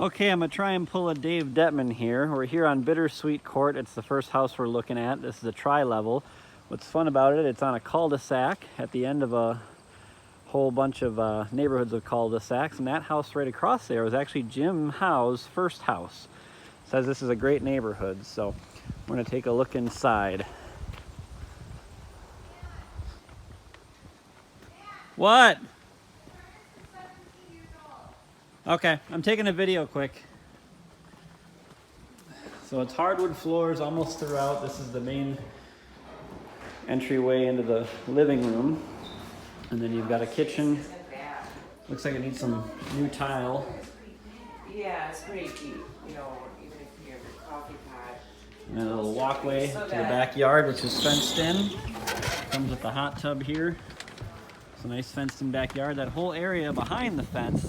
Okay, I'm gonna try and pull a Dave Detman here. We're here on Bittersweet Court. It's the first house we're looking at. This is a tri-level. What's fun about it, it's on a cul-de-sac at the end of a whole bunch of neighborhoods of cul-de-sacs, and that house right across there was actually Jim Howe's first house. It says this is a great neighborhood, so we're gonna take a look inside. What? Okay, I'm taking a video quick. So it's hardwood floors almost throughout. This is the main entryway into the living room. And then you've got a kitchen. Looks like it needs some new tile. Yeah, it's pretty deep, you know, even if you have your coffee pot. And then a little walkway to the backyard, which is fenced in. Comes with the hot tub here. It's a nice fenced in backyard. That whole area behind the fence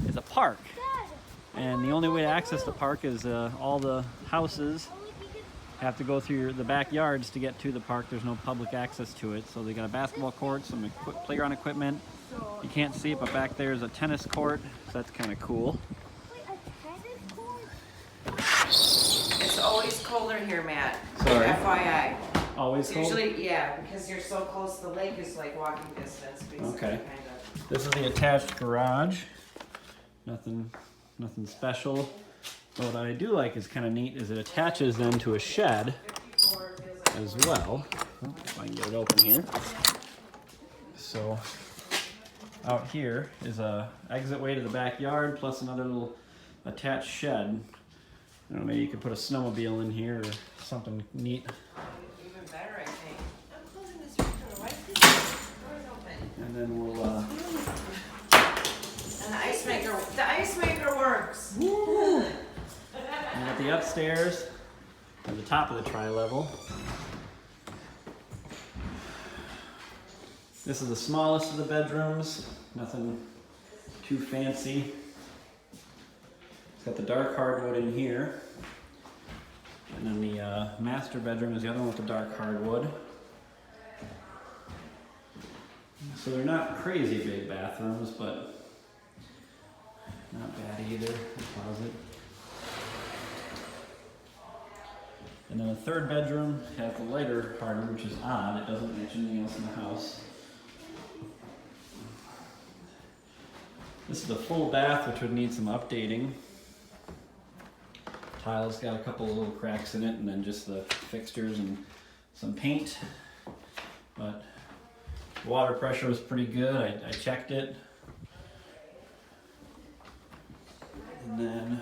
is a park. And the only way to access the park is all the houses have to go through the backyards to get to the park. There's no public access to it. So they got a basketball court, some playground equipment. You can't see it, but back there is a tennis court. So that's kind of cool. Wait, a tennis court? It's always colder here, Matt. Sorry. FYI. Always cold? Usually, yeah, because you're so close. The lake is like walking distance, basically. Okay. Kind of. This is the attached garage. Nothing special. But what I do like is kind of neat is it attaches then to a shed as well. If I can get it open here. So out here is a exit way to the backyard plus another little attached shed. I don't know, maybe you could put a snowmobile in here or something neat. Even better, I think. I'm closing this door. Why is this door open? And then we'll And the ice maker works. Woo! You got the upstairs at the top of the tri-level. This is the smallest of the bedrooms. Nothing too fancy. It's got the dark hardwood in here. And then the master bedroom is the other one with the dark hardwood. So they're not crazy big bathrooms, but not bad either. The closet. And then the third bedroom has the lighter hardwood, which is odd. It doesn't match anything else in the house. This is the full bath, which would need some updating. Tile's got a couple of little cracks in it, and then just the fixtures and some paint. But water pressure was pretty good. I checked it. And then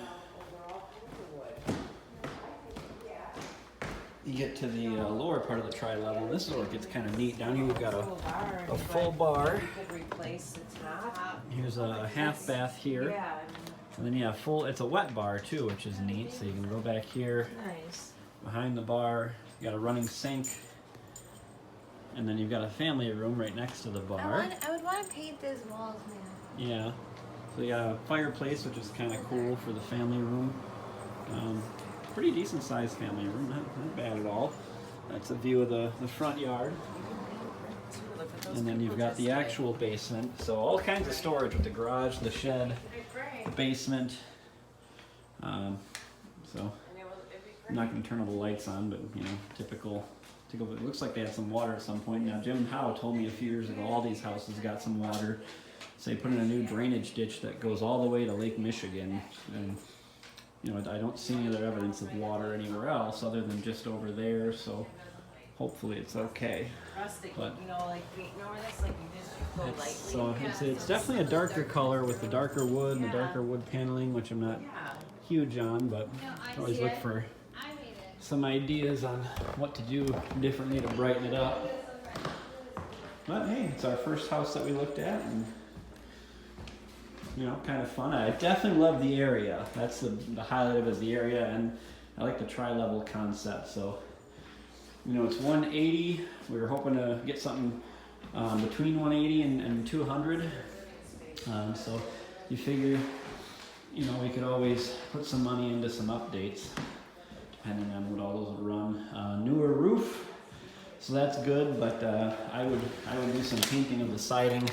you get to the lower part of the tri-level. This is where it gets kind of neat. Down here we've got a full bar. Here's a half bath here. And then you have it's a wet bar too, which is neat. So you can go back here. Nice. Behind the bar, you got a running sink. And then you've got a family room right next to the bar. I would want to paint those walls, man. Yeah. So you got a fireplace, which is kind of cool for the family room. Pretty decent sized family room, not bad at all. That's a view of the front yard. And then you've got the actual basement. So all kinds of storage with the garage, the shed, the basement. So I'm not going to turn all the lights on, but you know, typical. It looks like they had some water at some point. Now Jim Howe told me a few years ago all these houses got some water. So they put in a new drainage ditch that goes all the way to Lake Michigan. And you know, I don't see any other evidence of water anywhere else other than just over there. So hopefully it's okay. But you know, like this, like you just go lightly. So it's definitely a darker color with the darker wood and the darker wood paneling, which I'm not huge on, but I always look for some ideas on what to do differently to brighten it up. But hey, it's our first house that we looked at, and you know, kind of fun. I definitely love the area. That's the highlight of it is the area, and I like the tri-level concept. So, you know, it's 180. We were hoping to get something between 180 and 200. So you figure, you know, we could always put some money into some updates, depending on what all those would run. Newer roof, so that's good. But I would do some painting of the siding.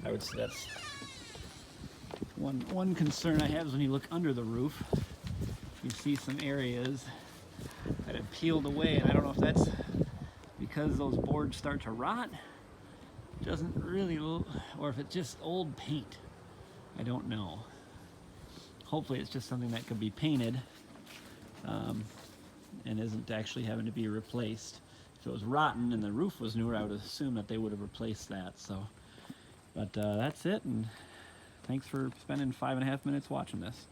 I would say that's One concern I have is when you look under the roof, you see some areas that have peeled away, and I don't know if that's because those boards start to rot, doesn't really, or if it's just old paint. I don't know. Hopefully it's just something that could be painted and isn't actually having to be replaced. If it was rotten and the roof was newer, I would assume that they would have replaced that. So, but that's it, and thanks for spending 5.5 minutes watching this.